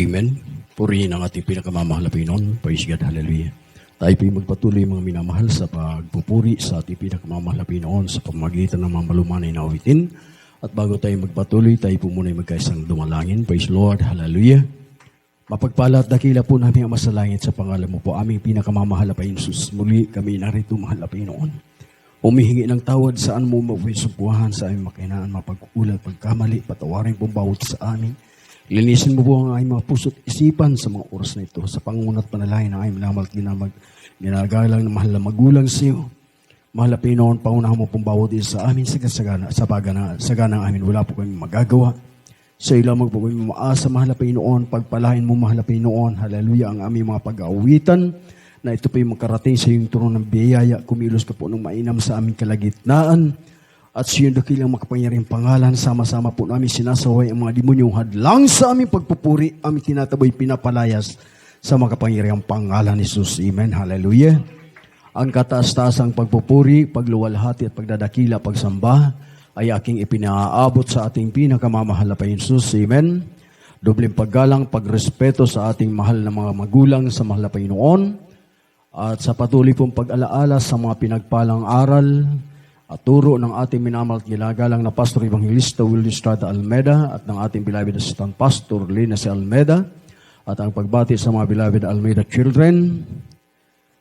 Amen. Purihin ang ating pinakamamahal na Panginoon. Praise God. Hallelujah. Tayo po'y magpatuloy mga minamahal sa pagpupuri sa ating pinakamamahal na Panginoon sa pamamagitan ng mga malumanay na awitin. At bago tayo magpatuloy, tayo po muna magkaisang dumalangin. Praise Lord. Hallelujah. Mapagpala at dakila po namin ang masalangit sa pangalan mo po. Aming pinakamamahal na Panginoon Jesus. Muli kami narito mahal na Panginoon. Humihingi ng tawad saan mo mapisupuhan sa aming makinaan, mapagkukulat, pagkamali, patawarin pong bawat sa amin. Linisin mo po ang aming mga puso't isipan sa mga oras na ito, sa pangunat panalangin ng aming minamahal at ginagalang na mahal na magulang sa iyo. Mahal na Panginoon, paunahan mo pong bawat isa sa amin sagana ng amin. Wala po kami magagawa. Sa iyo lamang po kami maasa, mahal na Panginoon. Pagpalain mo, mahal na Panginoon. Hallelujah, ang aming mga pag-aawitan na ito po yung makarating sa iyong trono ng biyaya. Kumilos ka po ng mainam sa aming kalagitnaan. At sa iyong dakilang makapangyarihang pangalan, sama-sama po namin sinasaway ang mga demonyong hadlang sa aming pagpupuri, aming tinataboy pinapalayas sa makapangyarihang pangalan ni Jesus. Amen. Hallelujah. Ang kataas-taasang pagpupuri, pagluwalhati at pagdadakila, pagsamba ay aking ipinaabot sa ating pinakamamahal na Panginoon Jesus. Amen. Dobleng paggalang, pagrespeto sa ating mahal na mga magulang sa mahal na Panginoon at sa patuloy pong pag-alaala sa mga pinagpalang aral at turo ng ating minamahal at ginagalang na Pastor Evangelista Willie Estrada Almeida at ng ating beloved assistant Pastor Lina C. Almeida at ang pagbati sa mga beloved Almeida children,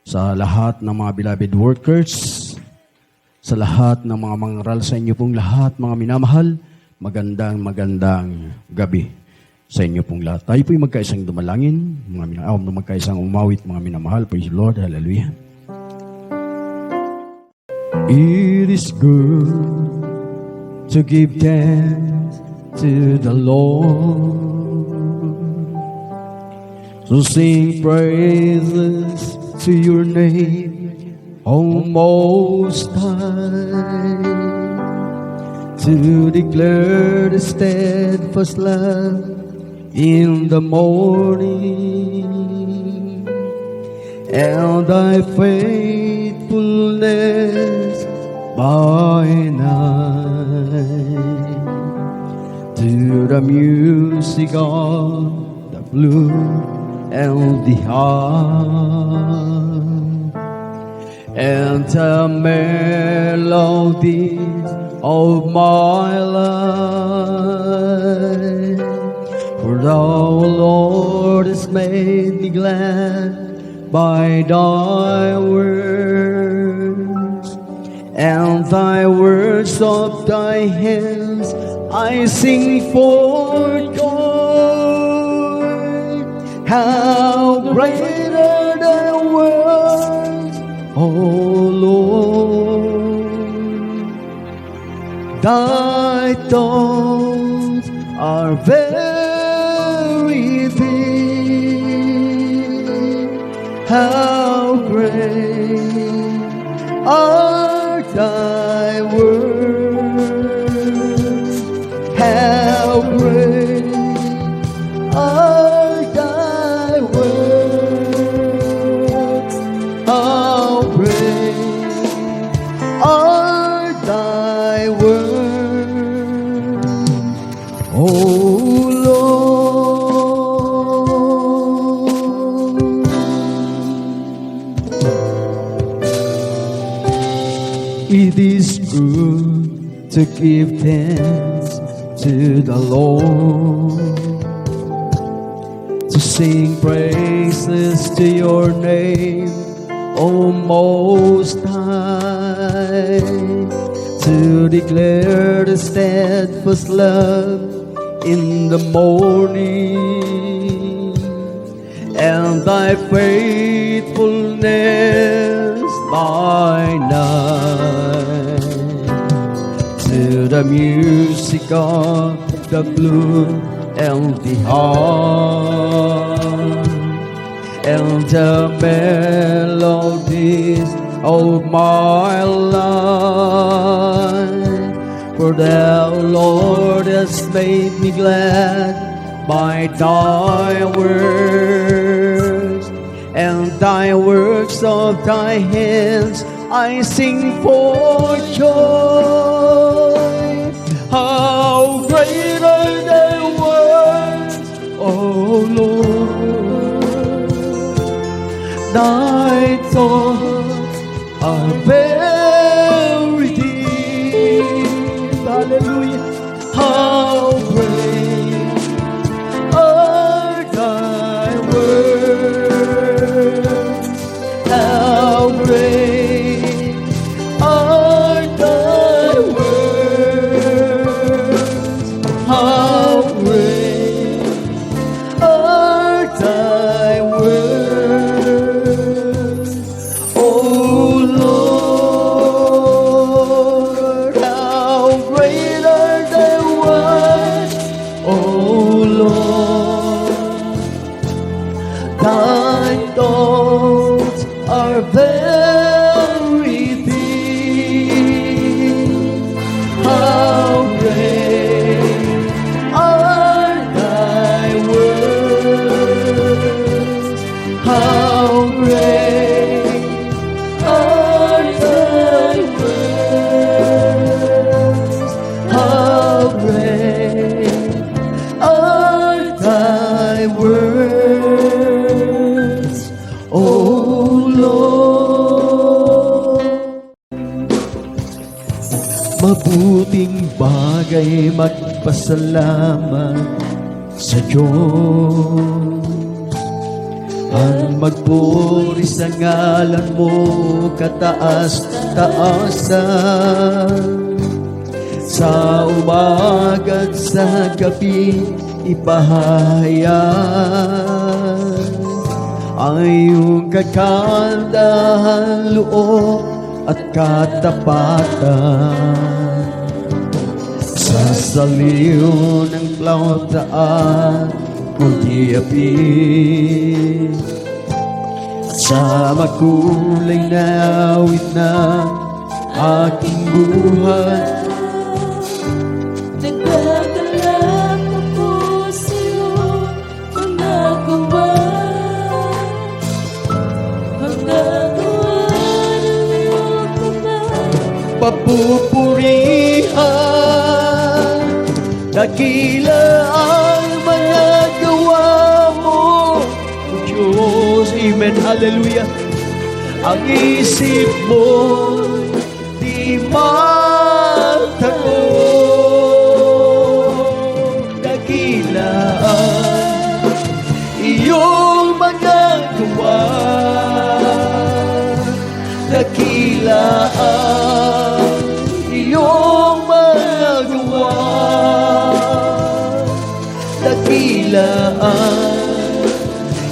sa lahat ng mga beloved workers, sa lahat ng mga mangaral sa inyo pong lahat, mga minamahal, magandang gabi sa inyo pong lahat. Tayo po'y magkaisang dumalangin, magkaisang umawit, mga minamahal. Praise the Lord. Hallelujah. It is good to give thanks to the Lord, to sing praises to your name, O Most High, to declare the steadfast love in the morning, and thy faithfulness by night, to the music of the flute and the harp, and the melodies of my life. For thou, Lord, hast made me glad by thy words, and thy words of thy hands I sing for joy. How great are thy works, O Lord! Thy thoughts are very deep. How great are thy words, how great are thy words, how great are thy words, O Lord. It is good to give thanks to the Lord, to sing praises to your name, O Most High, to declare the steadfast love in the morning, and thy faithfulness by night, to the music of the flute and the harp, and the melodies of my life. For thou, Lord, hast made me glad by thy words, and thy works of thy hands I sing for joy. How great are thy works, O Lord, thy thoughts are very deep. Hallelujah. How great are thy words. How great are thy words. How great are thy words. Oh Lord, how great are thy words. Oh Lord, thy thoughts are very deep. How great are thy words. How great are thy words. How great are thy words, O Lord. Mabuting bagay magpasalamat sa Diyos, ang magpuri sa ngalan mo kataas-taasan. Sa umaga at sa gabi ipahayag ang iyong kagandahan, loob at katapatan. Sa saliw ng lautaan mo'y iapin, sa makulay na awit ng aking buhay. Nagdadala ko sa iyo ang nagawa ng iyong kamay. Papupurihan, dakila ang mga gawa mo, O Diyos. Amen, hallelujah. Ang isip mo di matanong, dakila ang iyong mga gawa, dakila ang iyong mga gawa, dakila ang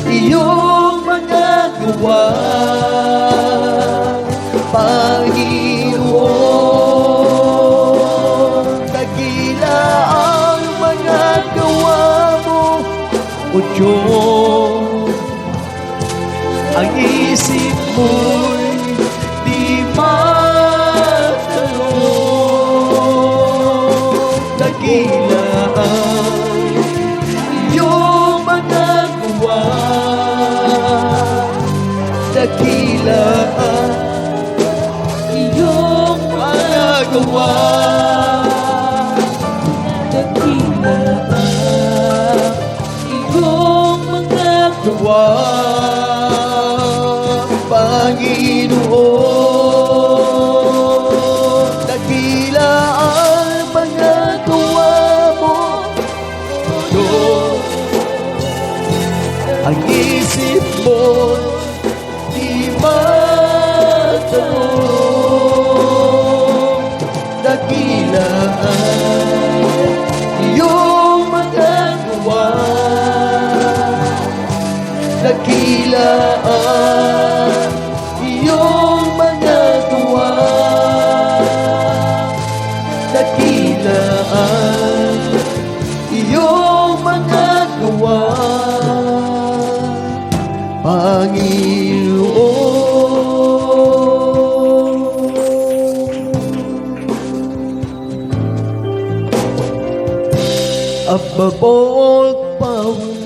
iyong mga gawa, Panginoon. Dakila ang mga gawa mo, O Diyos. Ang isip mo'y di matanong, dakila ang iyong mga gawa, dakila ang iyong mga gawa, Dakila ang iyong mga gawa, Panginoon. Dakila ang mga gawa mo, Diyos. Ang isip mo di matanong, dakila ang iyong mga gawa, dakila ang iyong mga gawa, dakila ang iyong mga gawa, Panginoon. Above all powers,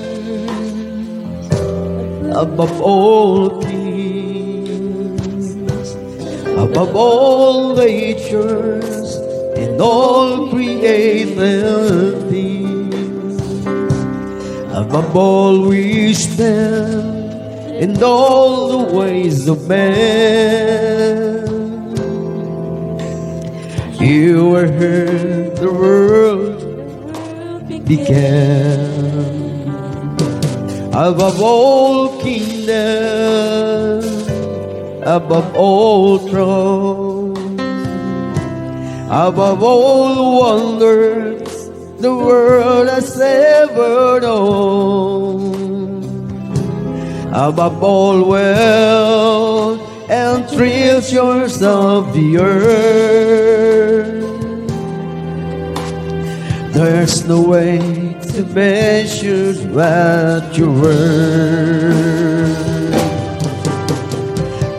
above all kings, above all natures and all created things, above all wisdom and all the ways of man. You were here, the world began. Above all kingdoms, above all thrones, above all wonders the world has ever known, above all wealth and treasures of the earth, there's no way to measure what you're worth.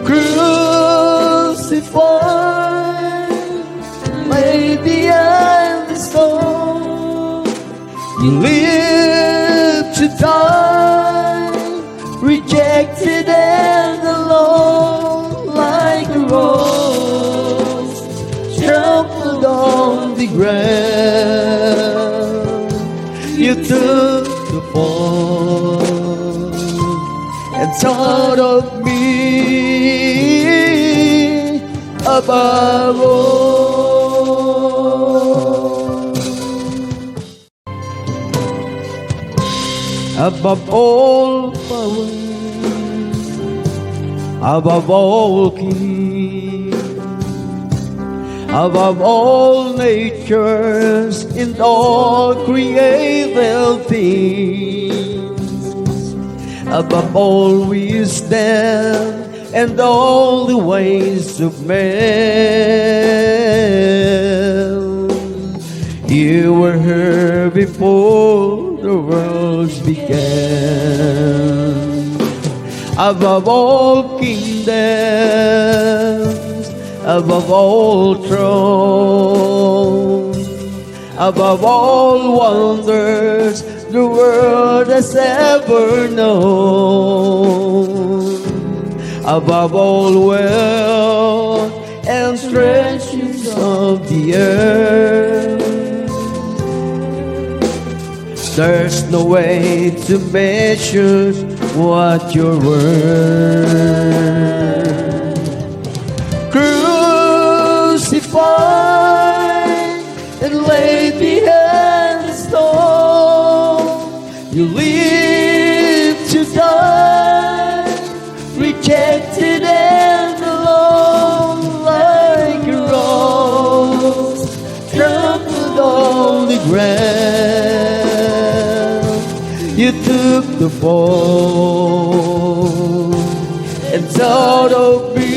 Crucified, laid behind the stone, you lived to die, rejected and alone, like a rose trampled on the ground. You took the fall and thought of me above all. Above all power, above all kings, above all natures and all created things, above all wisdom and all the ways of man. You were here before the world began. Above all kingdoms, above all thrones, above all wonders the world has ever known, above all wealth and treasures of the earth, there's no way to measure what you're worth. Crucified and laid behind the stone, you lived to die, rejected and alone, like a rose trampled on the ground. You took the fall and thought of me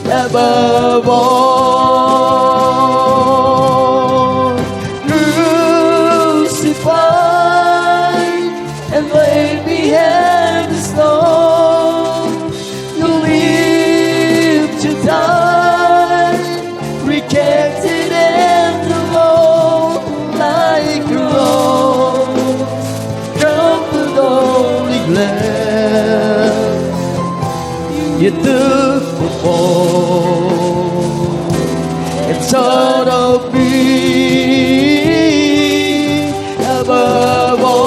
above all. Crucified and laid behind the stone, you lived to die, rejected and alone, like a rose trampled on the ground. You took the fall and thought of me above all.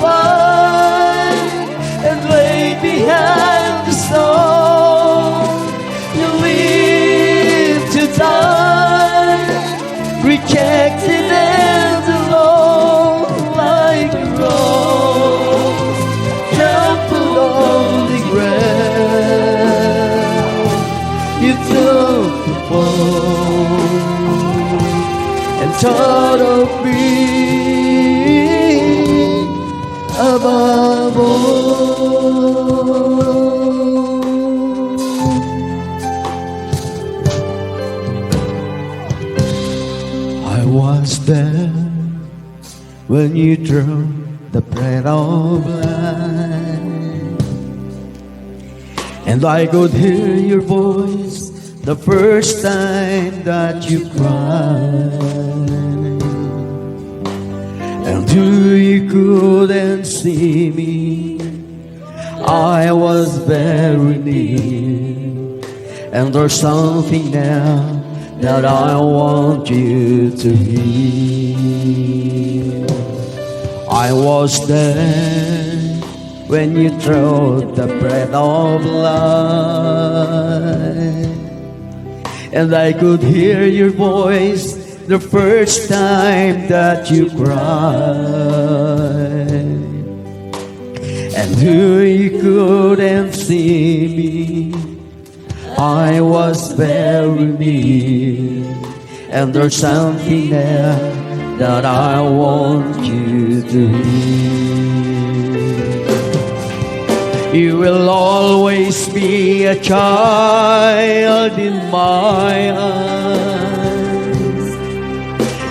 Crucified and laid behind the stone, you lived to die, rejected and alone, like a rose trampled on the ground. You took the fall and thought of me above all. I was there when you drew the breath of life, and I could hear your voice the first time that you cried, and though you couldn't see me, I was very near, and there's something now that I want you to hear. I was there when you threw the breath of life, and I could hear your voice the first time that you cried. And though you couldn't see me, I was very near. And there's something there that I want you to hear. You will always be a child in my eyes.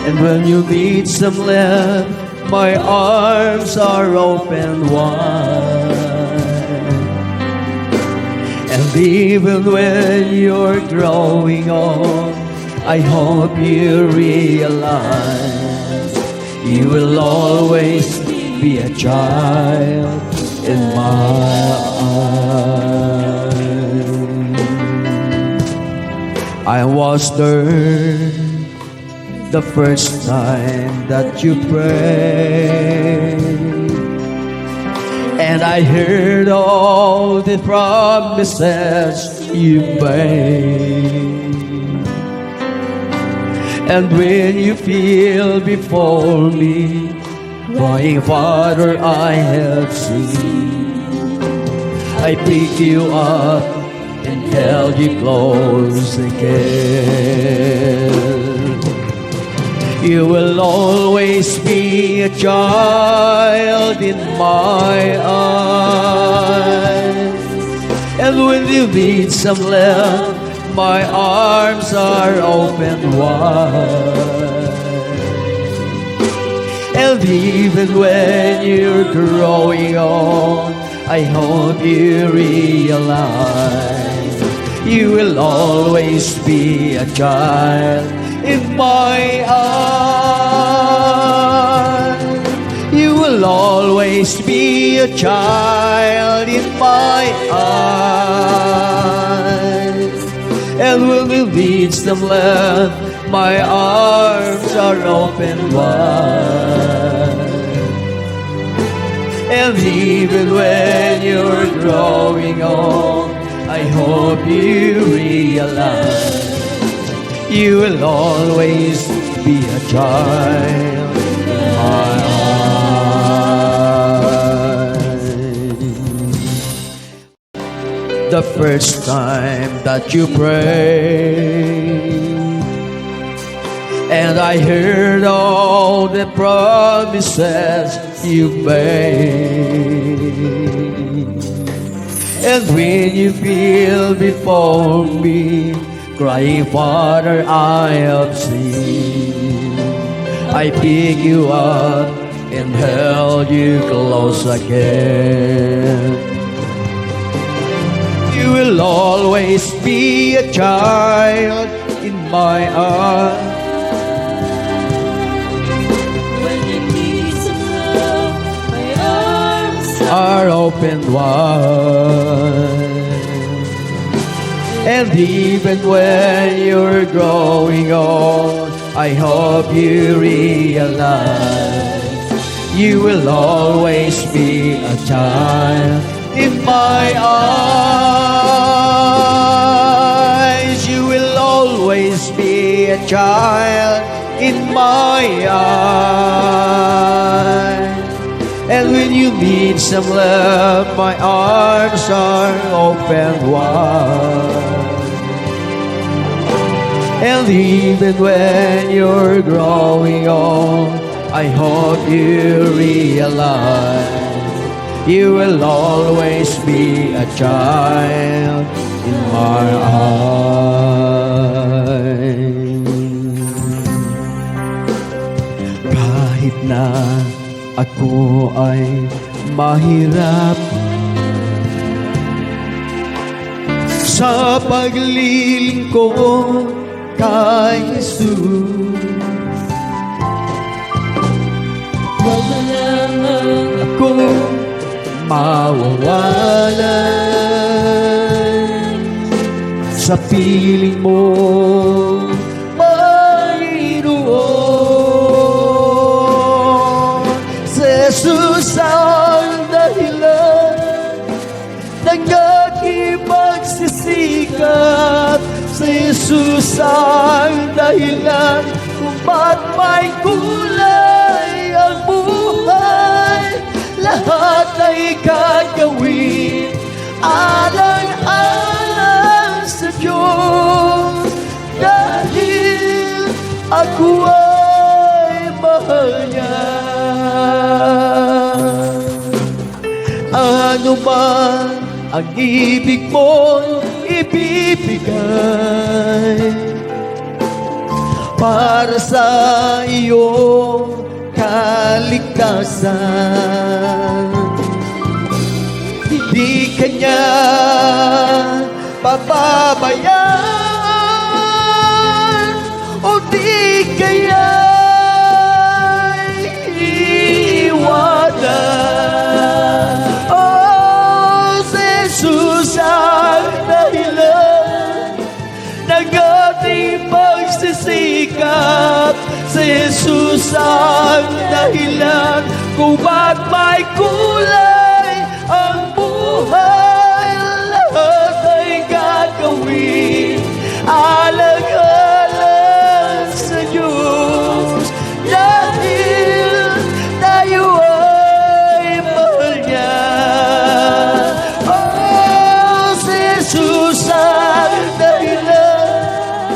And when you need some love, my arms are open wide. And even when you're growing old, I hope you realize you will always be a child in my eyes. I was there the first time that you prayed, and I heard all the promises you made. And when you feel before me, crying, Father, I have seen, I pick you up and held you close again. You will always be a child in my eyes. And when you need some love, my arms are open wide. And even when you're growing old, I hope you realize you will always be a child in my eyes. You will always be a child in my eyes. And when you need some love, my arms are open wide. And even when you're growing old, I hope you realize you will always be a child in my eyes. The first time that you prayed, and I heard all the promises you made. And when you feel before me, crying, Father, I have seen, I pick you up and held you close again. You will always be a child in my arms. When you need some love, my arms Are open wide. And even when you're growing old, I hope you realize you will always be a child in my eyes. You will always be a child in my eyes. And when you need some love, my arms are open wide. And even when you're growing old, I hope you realize you will always be a child in my eyes. Kahit na ako ay mahirap sa paglilingkod kay Jesus, wag na lamang ako mawawalan sa piling mo. Jesus ang dahilan kung ba't may kulay ang buhay. Lahat ay gagawin alang-alang sa Diyos, dahil ako ay mahal niya. Ano man ang ibig mo ibibigay para sa iyong kaligtasan, hindi kanya pababayaan o di kaya iiwanan. Oh, si Jesus ang dahilan ng ating pagsisikap. Si Jesus ang dahilan kung ba't may kulay ang buhay. Lahat ay gagawin alang-alang sa Diyos, dahil tayo ay mahal niya. Oh, si Jesus ang dahilan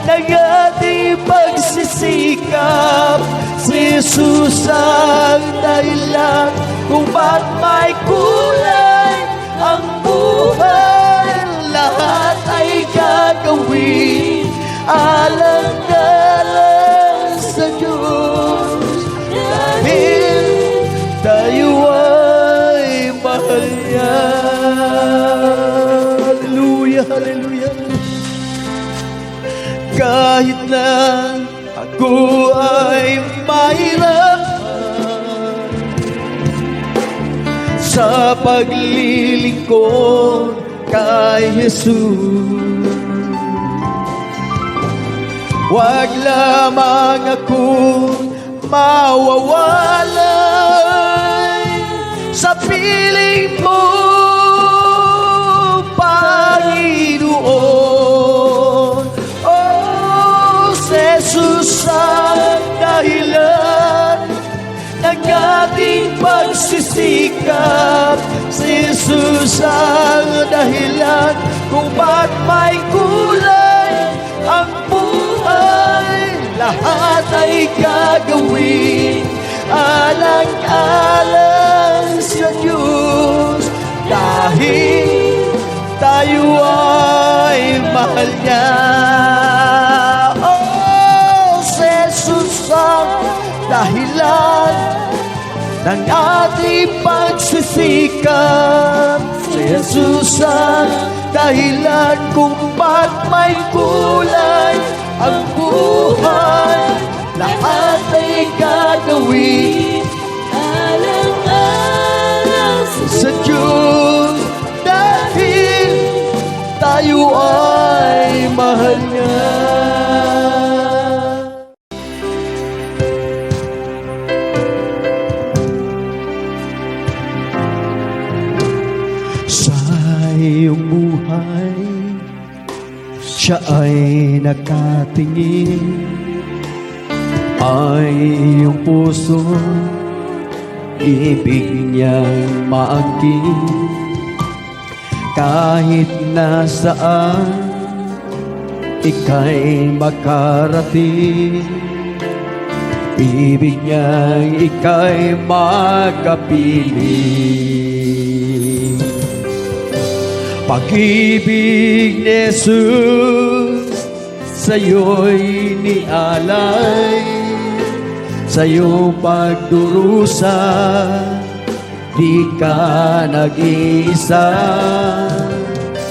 ng ating pagsisikap. Si Jesus ang dahilan kung ba't may kulay ang buhay. Lahat ay gagawin alang-alang sa Diyos, dahil tayo ay mahal niya. Hallelujah, hallelujah. Kahit na ako ay mahirapan sa paglilingkod kay Jesus, wag lamang akong mawawalay sa piling mo, Panginoon. Oh, Jesus ang dahilan ng ating pagsisikap. Si Jesus ang dahilan kung ba't may kulay ang buhay. Lahat ay gagawin alang-alang sa Diyos, dahil tayo ay mahal niya. Oh, si Jesus ang dahilan ng ating pagsisikap. Si Jesus ang dahilan kung ba't may kulay ang buhay. Lahat ay gagawin alang-alang sa Diyos, dahil tayo ay mahal niya. Sa iyong buhay, siya ay nakatingin. Ay iyong puso, ibig niyang maangkin. Kahit nasaan ika'y makarating, ibig niyang ika'y makapiling. Pag-ibig ni Jesus sa'yo'y nialay, sa iyong pagdurusa di ka nag-iisa.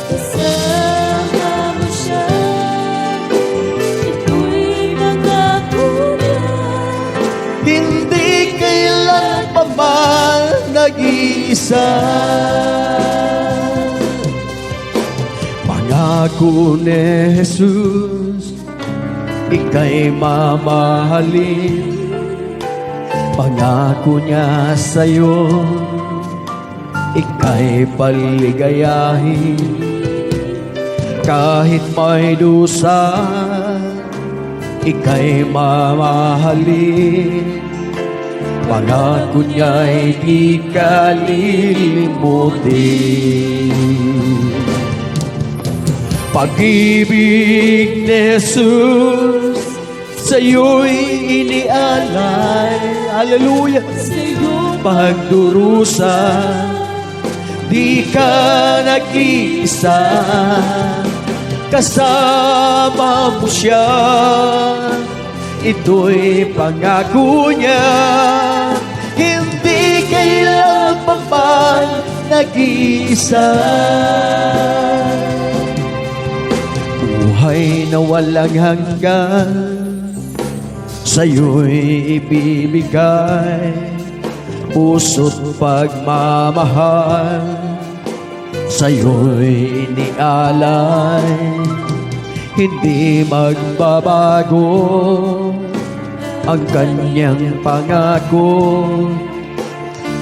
kasama mo siya, ito'y nakakulay. Hindi kailan pa man nag-iisa. Pangako ni Jesus, ika'y mamahalin. Pangako niya sa'yo, ika'y paligayahin. kahit may dusa, ika'y mamahalin. Pangako niya'y di ka lilimutin. Pag-ibig ni Jesus sa'yo'y inialay. Hallelujah! Pagdurusa, di ka nag-iisa, kasama mo siya. Ito'y pangako niya, hindi kailanman pa nag-iisa. Buhay na walang hanggan, sa'yo'y ibibigay. Puso't pagmamahal, sa'yo'y inialay. Hindi magbabago ang kanyang pangako.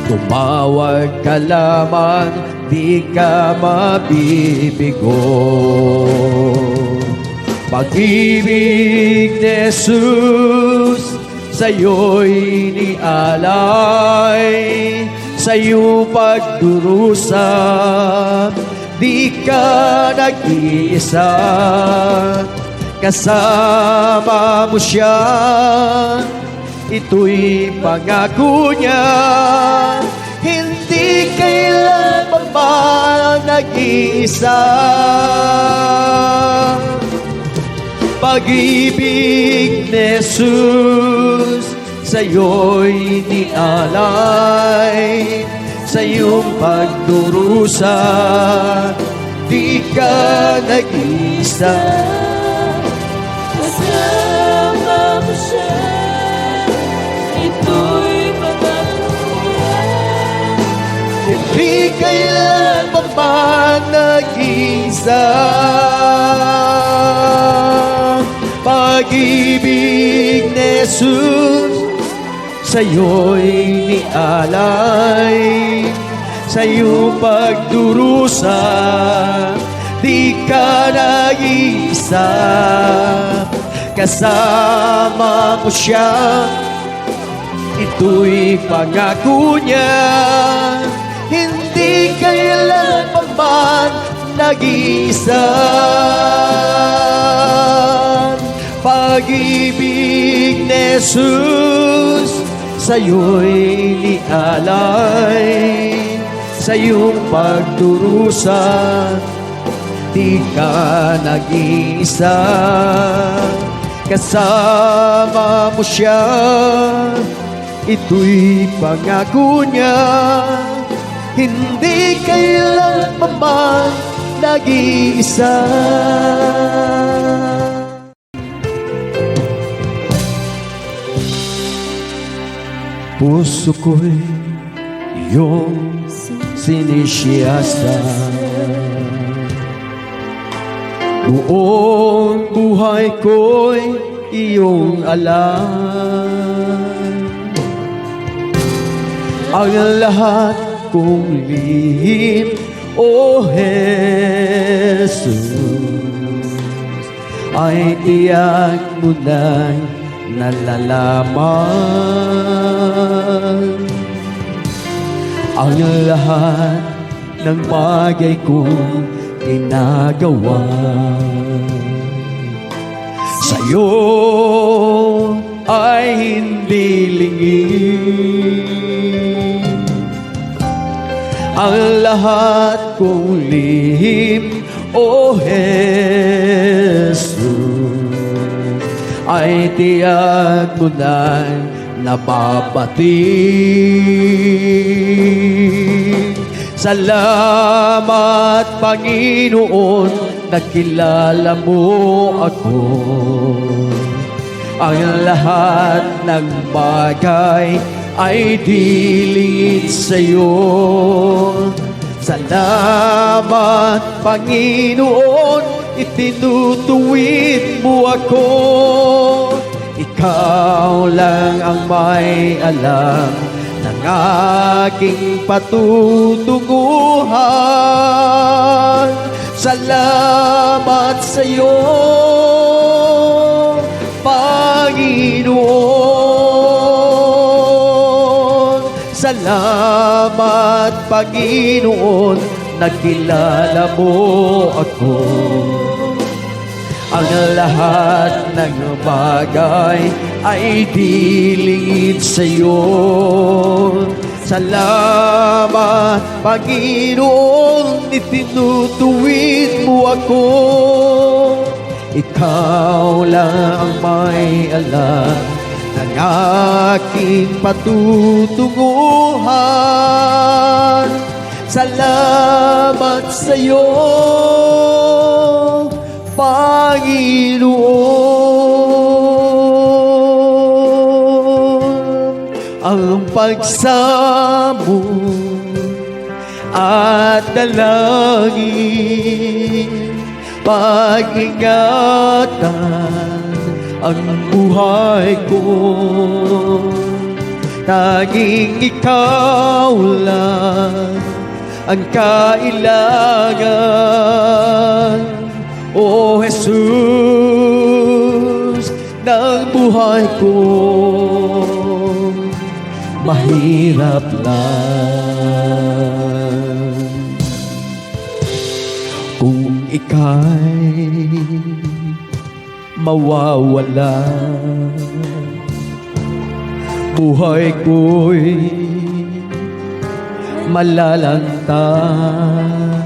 Tumawag ka lamang, di ka mabibigo. Pag-ibig ni Jesus sa'yo'y inialay. Sa'yo pagdurusa, di ka nag-iisa, kasama mo siya. Ito'y pangako niya, hindi kailanman pa nag-iisa. Pag-ibig ni Jesus sa'yo'y inialay. Sa iyong pagdurusa, di ka nag-iisa. Kasama mo siya, ito'y pagkakataon. Hindi kailanman pa nag-iisa. Pag-ibig ni Jesus sa'yo'y inialay. Sa iyong pagdurusa, di ka nag-iisa, kasama mo siya. Ito'y pangako niya, hindi kailanman man nag-iisa. Pag-ibig ni Jesus sa'yo'y inialay. Sa iyong pagdurusa, di ka nag-iisa, kasama mo siya. Ito'y pangako niya, hindi kailanman man nag-iisa. Puso ko'y iyong sinisiyasa, buong buhay ko'y iyong alam. Ang lahat kong lihim, O Jesus, ay tiyak mo na'y nalalaman. Ang lahat ng bagay kong ginagawa sa'yo ay hindi lingid. Ang lahat kong lihim, O Jesus, ay tiyak mo na'y nababating. Salamat, Panginoon, nakilala mo ako. Ang lahat ng bagay ay dilingid sa'yo. Salamat, Panginoon, itinutuwid mo ako. Ikaw lang ang may alam ng aking patutunguhan. Salamat sa iyo, Panginoon. Salamat, Panginoon, nakilala mo ako. Ang lahat ng bagay ay dilingid sa iyo. Salamat, Panginoon, itinutuwid mo ako. Ikaw lang ang may alam ng aking patutunguhan. Salamat sa iyo, Panginoon. Ang pagsamo at dalangin, pag-ingatan ang buhay ko. Tanging ikaw lang ang kailangan, O Jesus, ng buhay ko. Mahirap lang kung ika'y mawawala. Buhay ko'y malalantang,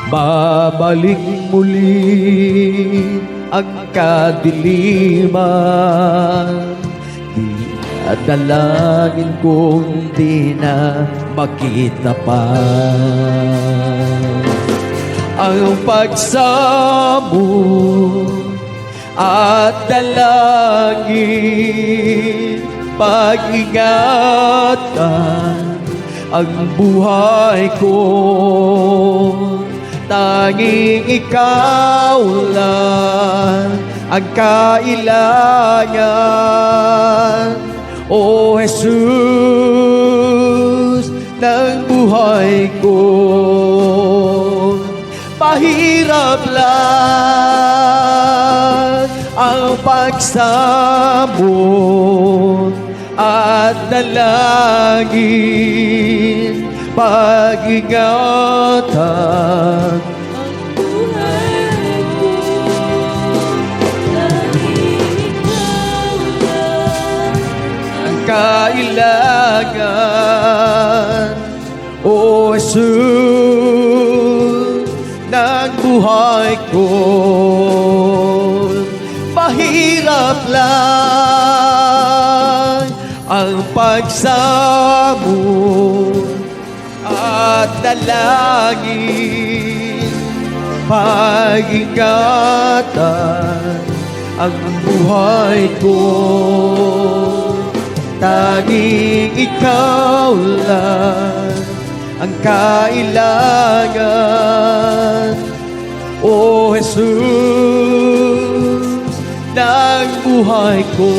babalik muli ang kadiliman. Dalangin kong di na makita pa ang pagsamo at dalangin, pag-ingatan ang buhay ko. Tanging ikaw lang ang kailangan, O Jesus, ng buhay ko. Mahirap lang ang pagsamo at dalangin, pag-ingatan ang buhay ko. Tanging ikaw lang ang kailangan, O Jesus, ng buhay ko. Mahirap lang ang pagsamo at dalangin, pag-ingatan ang buhay ko. Tanging ikaw lang ang kailangan, O Jesus, ng buhay ko.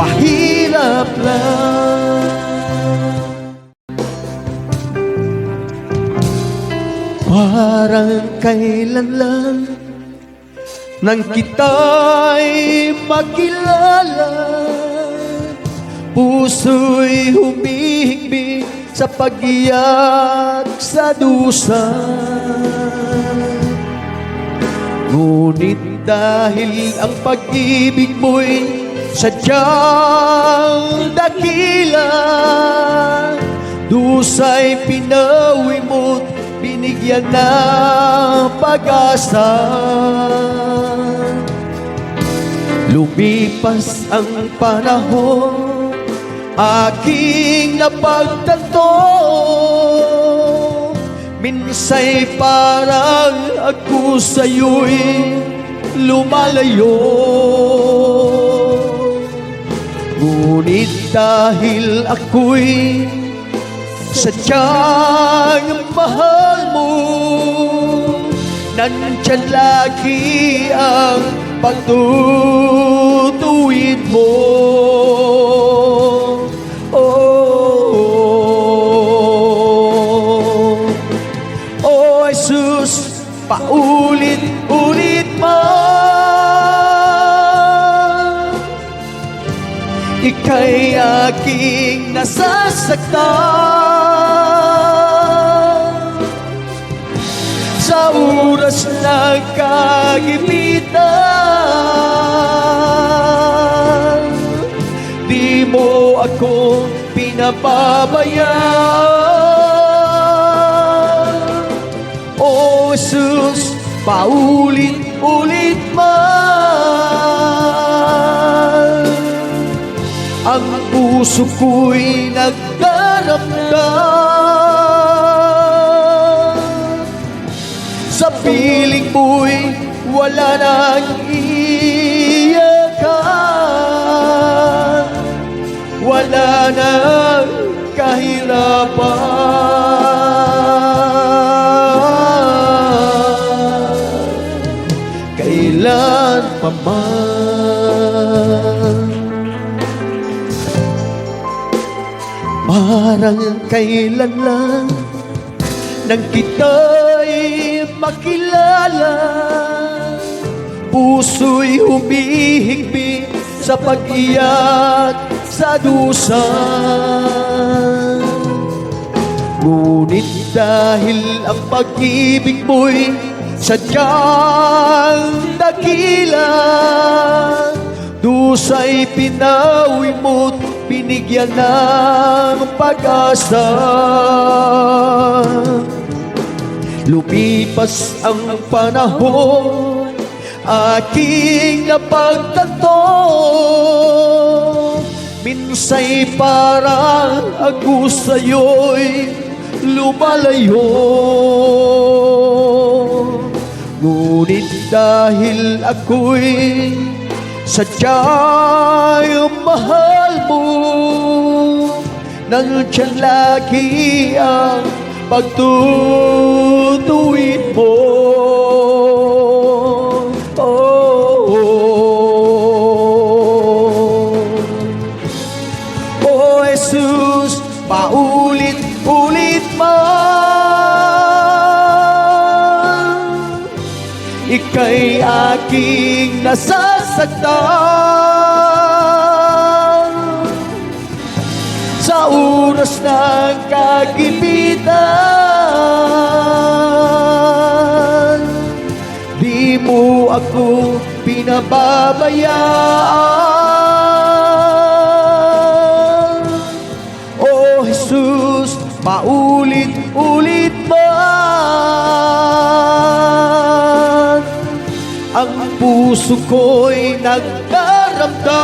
Mahirap lang parang kailan lang nang kita'y makilala, puso'y humihigbi sa pag-iyak sa dusa. Ngunit dahil ang pag-ibig mo'y sadyang dakila, dusa'y pinawi mo't binigyan ng pag-asa. Lumipas ang panahon, aking napagtanto, minsa'y parang ako sa'yo'y lumalayo. Ngunit dahil ako'y sadyang mahal mo, nandyan lagi ang pagtutuwid mo. ika'y aking nasasaktan sa oras ng kagipitan. Di mo ako pinababayaan, O Jesus, paulit-ulit man ang puso ko'y nagdaramdam. Sa piling mo'y wala nang iyakan, wala nang kahirapan, kailan pa man. Parang kailan lang nang kita'y makilala, puso'y humihigpit sa pag-iyak sa dusa. Ngunit dahil ang pag-ibig mo'y sadyang dakila, dusa'y pinawi mo't binigyan ng pag-asa. Lumipas ang panahon, aking napagtanto, minsa'y parang ako sa'yo'y lumalayo. Ngunit dahil ako'y sadyang mahal mo, nandiyan lagi ang pagtutuwid mo. O Jesus, paulit-ulit man ika'y aking nasasaktan sa oras ng kagipitan. Di mo ako pinababayaan, O Jesus, paulit-ulit man ang puso ko'y nagdaramdam.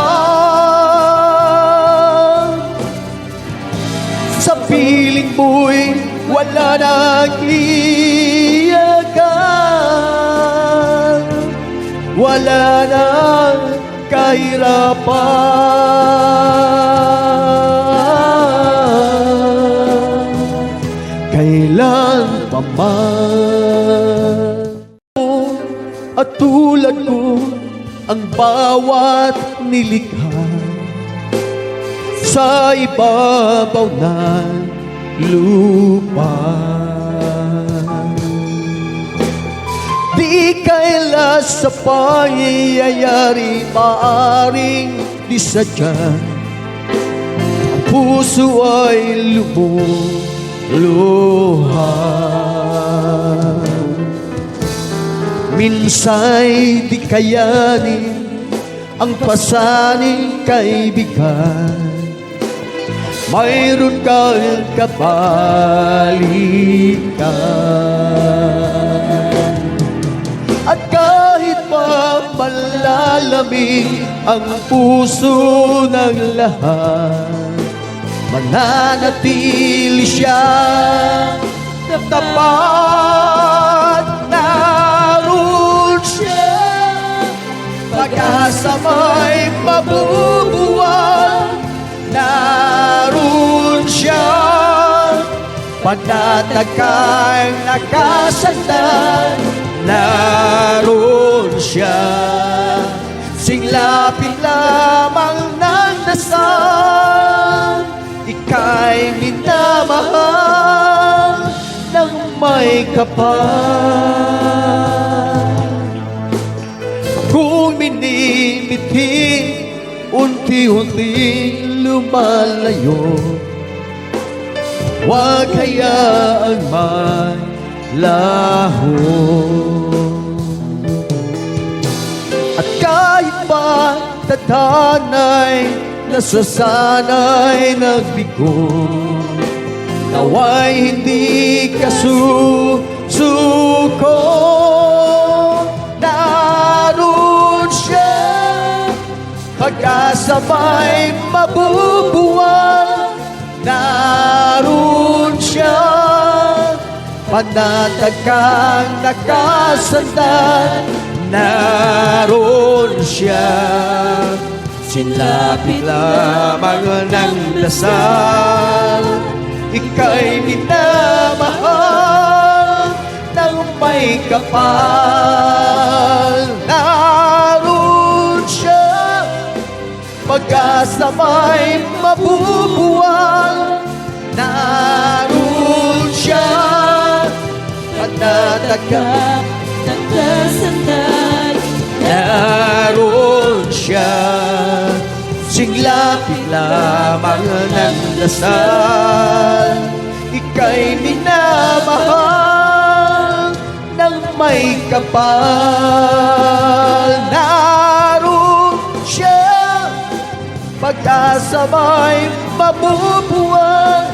Sa piling mo'y wala nang iyakan, wala nang kahirapan, kailan pa man. At tulad ko ang bawat nilikha sa ibabaw ng lupa. Di kaila sa pangyayari maaring di sadya ang puso ay lumuluha. Minsa'y di kayanin ang pasaning kaibigan, mayroon kang kabalikan. At kahit pa malalamig ang puso ng lahat, mananatili siya tapat. Naroon siya, pag-asa mo'y mabubuwag. Naroon siya, pagtatagkang nakasandan. Naroon siya, singlapin lamang ng dasal. Ika'y minamahal ng may kapal. Kung minimithi, unti-unting lumalayo. Huwag hayaang malaho. At kahit pa tatanay, nasasanay nagbigo, naway hindi ka susuko. Naroon siya, pagkasabay mabubuwal. Naroon siya, panatag kang nakasandal. Naroon siya, sinlapit lamang ng dasal. Ika'y minamahal ng may kapal. Naroon siya, pagkasamay mabubuwal. Naroon siya, panatag kang Nagkasandal. naroon siya, singlapit lamang ng dasal. Ika'y minamahal ng may kapal. Naroon siya, pagkasamay mabubuwal.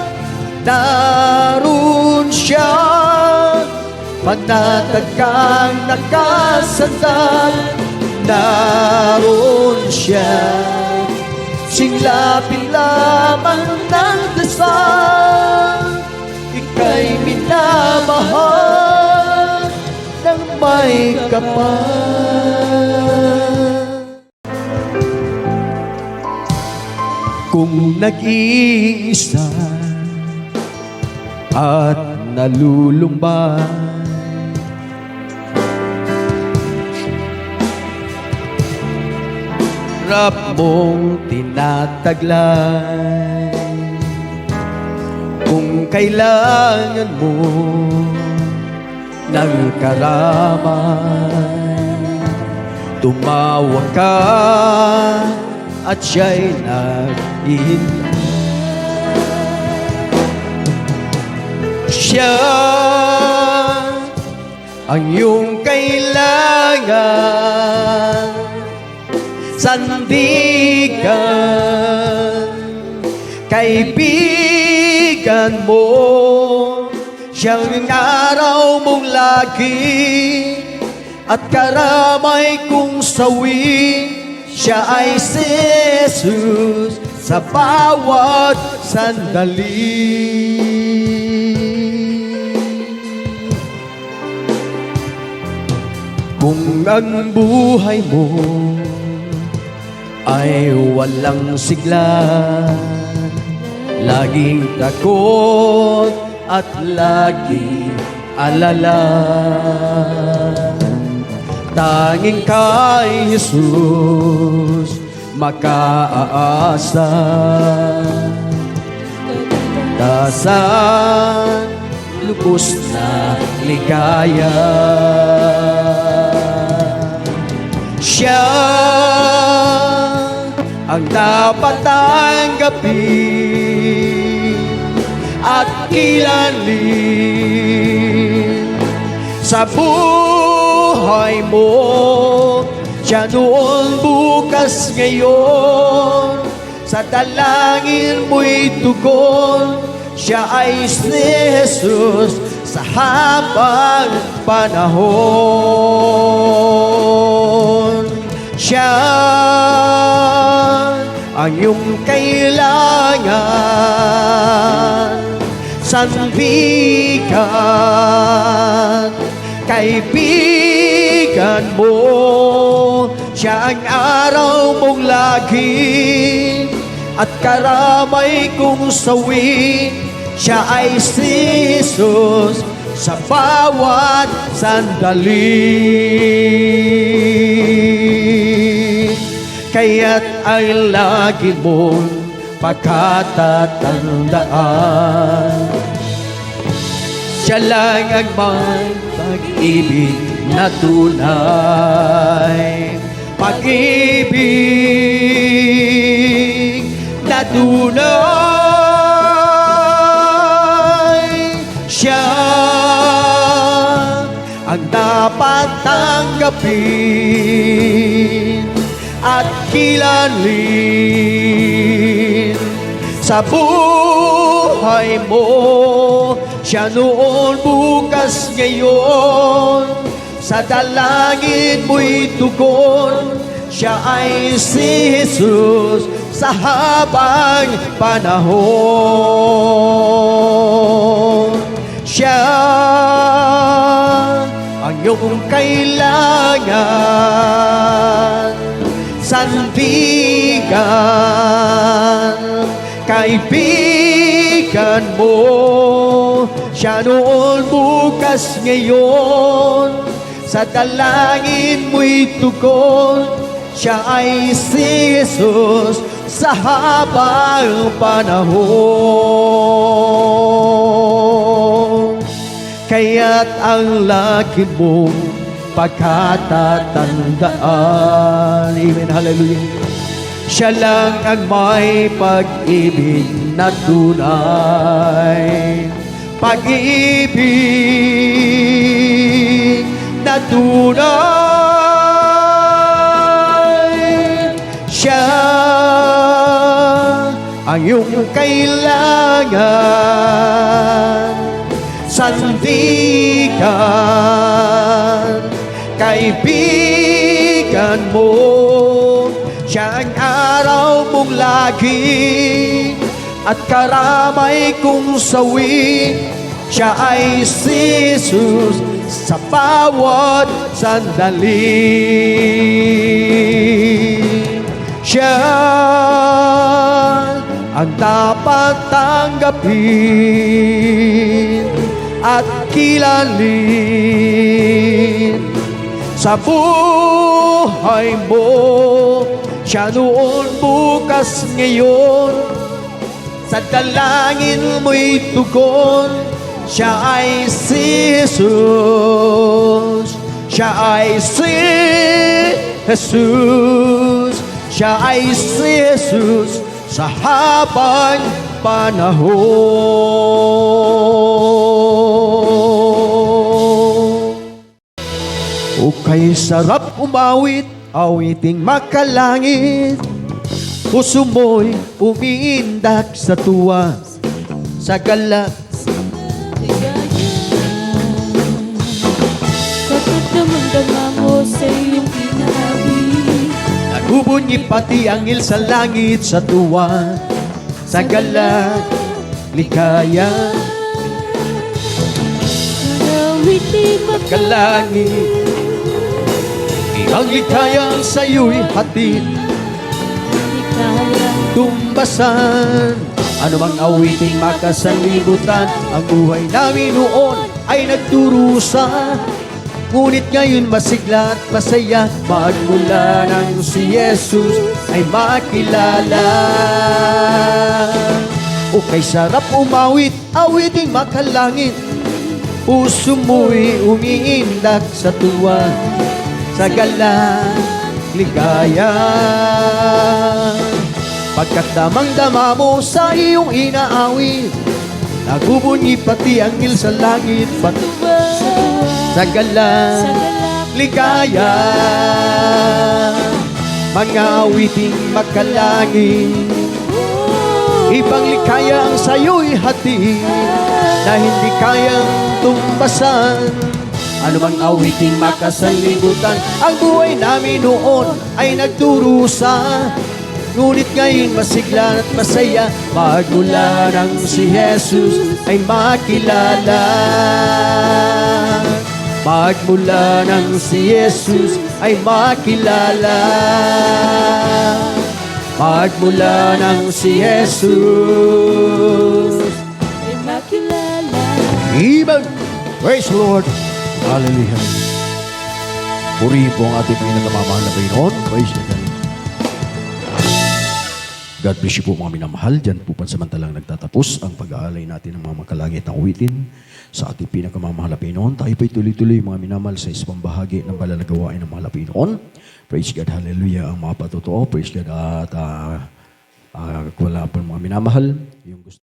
Naroon siya, panatag kang nakasandal. Naroon siya, singlapit lamang ng dasal. Ika'y minamahal ng may kapal. Kung nag-iisa at nalulumbay, harap mong tinataglay, kung kailangan mo ng karamay, tumawag ka at siya'y naghihintay. Siya ang iyong kailangan, sandigan, kaibigan mo. Siyang araw mong lagi at karamay kong sawi. Siya ay si Jesus sa bawat sandali. Kung ang buhay mo ay walang sigla, laging takot at laging alala, tanging kay Jesus makaaasa. Dasan lubos na ligaya, siya ang dapat tanggapin at kilalin sa buhay mo. Siya noon, bukas, ngayon, sa dalangin mo'y tugon. Siya ay si Jesus sa habang panahon. Siya ang iyong kailangan, sandigan, kaibigan mo. Siya ang araw mong lagi at karamay kong sawi. Siya ay si Jesus sa bawat sandali. Kaya't ay lagi mong pagkatatandaan, siya lang ang may pag-ibig na tunay. Pag-ibig na tunay. Siya ang dapat tanggapin at kilalin sa buhay mo. Siya noon, bukas, ngayon, sa dalangin mo'y tugon. Siya ay si Jesus sa habang panahon. Siya ang iyong kailangan, sandigan, kaibigan mo. Siya noon, bukas, ngayon, sa dalangin mo'y tugon. Siya ay si Jesus sa habang panahon. Kaya't ang lagi mong pagkatatandaan. Amen, hallelujah. Siya lang ang may pag-ibig na tunay. Pag-ibig na tunay. Siya ang iyong kailangan, sandigan, kaibigan mo. Siya ang araw mong lagi at karamay kong sawi. Siya ay si Jesus sa bawat sandali. Siya ang dapat tanggapin at kilalin sa buhay mo. Siya noon, bukas, ngayon, sa dalangin mo'y tugon. Siya ay si Jesus. Siya ay si Jesus. Siya ay si Jesus sa habang panahon. O kay sarap umawit, awiting makalangit. Puso mo'y umiindak sa tuwa, sa galak. Kapag damang-dama mo sa iyong pinahawig, Nagbubunyi pati anghel sa langit, sa tuwa, sa galak, likaya. Narawiti Kalangit, ang likaya sa'yo'y hatid, magkakaya. tumbasan. Ano mang awiting makasalibutan, ang buhay namin noon ay nagdurusa. Ngunit ngayon masigla at masaya, magmula nang si Jesus ay makilala. O kay sarap umawit, awiting makalangit. Puso mo'y umiindak sa tuwa, sa galak, ligaya. Pagkat damang-dama mo sa iyong inaawit, nagbubunyi pati anghel sa langit, sa galak, ligaya. Mga awiting makalangit, ibang likaya ang sa'yo'y hati, na hindi kayang tumbasan. Ano mang awiting makasalibutan, ang buhay namin noon ay nagdurusa. Ngunit ngayon masigla at masaya, magmula nang si Jesus ay makilala. Magmula nang si Jesus ay makilala. Magmula nang si Jesus Ay makilala. Ibang praise the Lord. Hallelujah. Purihin po ang ating pinakamamahal na Panginoon. Praise the Lord. God bless you po mga minamahal. Diyan po pansamantalang nagtatapos ang pag-aalay natin ng mga makalangit na uwitin sa ating pinakamamahal na Panginoon. Tayo po'y tuloy-tuloy mga minamahal sa isang bahagi ng banal na gawain ng mahal na Panginoon. Praise God. Hallelujah. Ang mga patotoo. Praise God. At Wala pa mga minamahal, yung gusto